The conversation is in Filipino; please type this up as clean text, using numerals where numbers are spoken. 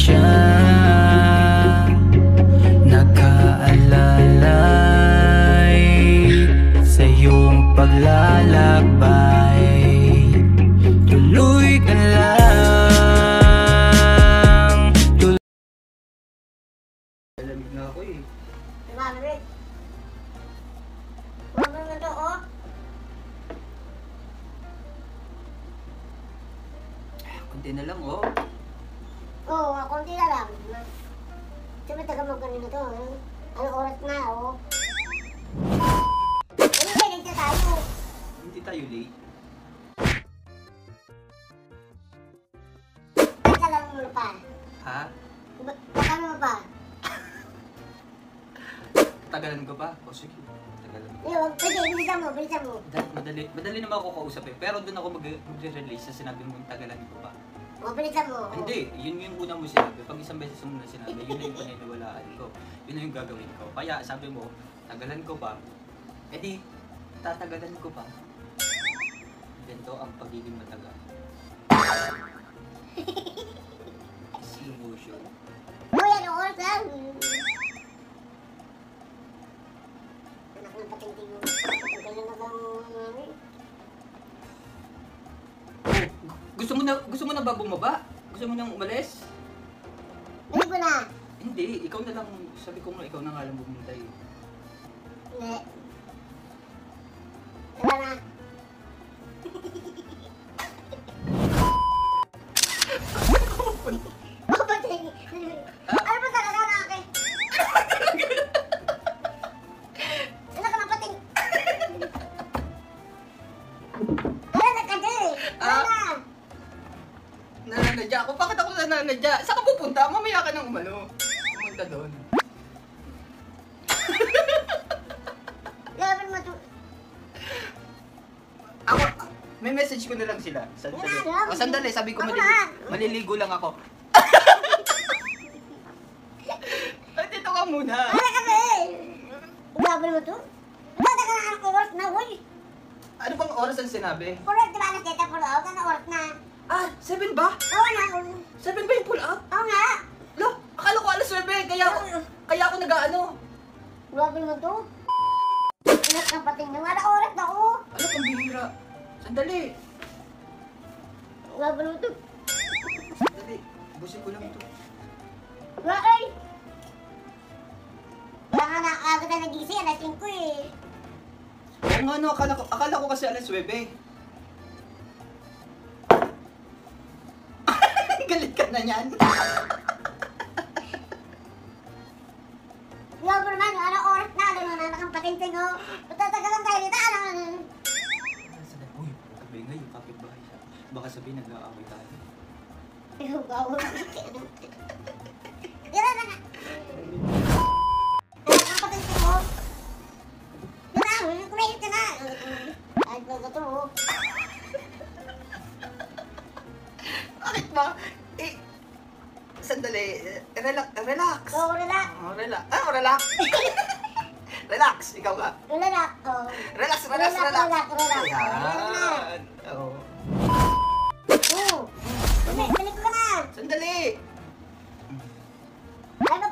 siya nakaalalay sa iyong paglalakbay. Tuloy ka lang, tuloy. Malamig na ako eh. Malamig. Huwag mo na to, oh. Kunti na lang oh. Oo, konti na lang. Siyempre, taga mo kanina to, eh. Anong oras na, oh? Ano ba, late na tayo? Hindi tayo late. Tagalan mo pa. Ha? Tagalan mo pa. Tagalan ko ba? O sige, tagalan ko. Huwag, pwede, bilisan mo, bilisan mo. Madali naman ako kausap eh. Pero doon ako magre-release sa sinabi mong tagalan ko ba? O, bilisan mo. Hindi, yun yung una mo sinabi. Pag isang beses mo na sinabi, yun na yung paniniwalaan ko. Yun na yung gagawin ko. Kaya sabi mo, tagalan ko ba? E di, tatagalan ko ba? Ganito ang pagiging matagal. Slow motion. Uy, anong oras lang? Anak ng patingting mo. Ang ganyan na kang, Gusto mo na ba bumaba? Gusto mo nang umalis? Hindi ko na. Hindi, ikaw na lang. Sabi ko mo, ikaw na nga lang bumunta eh. Hindi. Wala na. Oh, pating. Ano ba talaga na akin? Anak ng pating. Wala na ka dyan. Wala na. Nananadya ako? Bakit ako nananadya? Saan ka pupunta? Mamaya ka nang umano. Pumunta doon. Laban mo to. Ako, may message ko na lang sila. Sandali. Wala, O, sandali, sabi ko ako na. maliligo lang ako. Dito ka muna. Wala ka dyan. Laban mo to. Wala ka na ang oras na, uy. Ano bang oras ang sinabi? Correct, di ba? Nakita po daw. Ano oras na? Ah, 7 ba? Oo na. 7 ba yung pull up? Oo nga. Lo, akala ko alas 9. Kaya ako nag-ano. Laban mo to. Anak ng pating na. Wala oras na, oh. Ano kang bihira? Sandali. Laban mo to. Sandali. Busin ko lang ito. Wala ay. Baka na agad na nagising. Alas 5 eh. Oo nga no, akala ko kasi alas 9. Galit ka na niyan. Laban naman. Ano oras na? Alam mo na nakang pating oh. Patatagal tayo dito. Ano? Sandali. Uy, kabi nga yung kapitbahay siya. Baka sabihin nag-aaway tayo. Ayaw gawin. Tira na nga. Nakang pating oh. Tira na. Kumain ka na. Ay, baga to oh. Bakit ba? Sandali. Relax. Oo, relax. Oh, relax. Relax. Relax. Ikaw ka. Relax. Oh. Relax. Relax. Ayan. Oo. Oo. Balik ko ka na. Sandali. Ano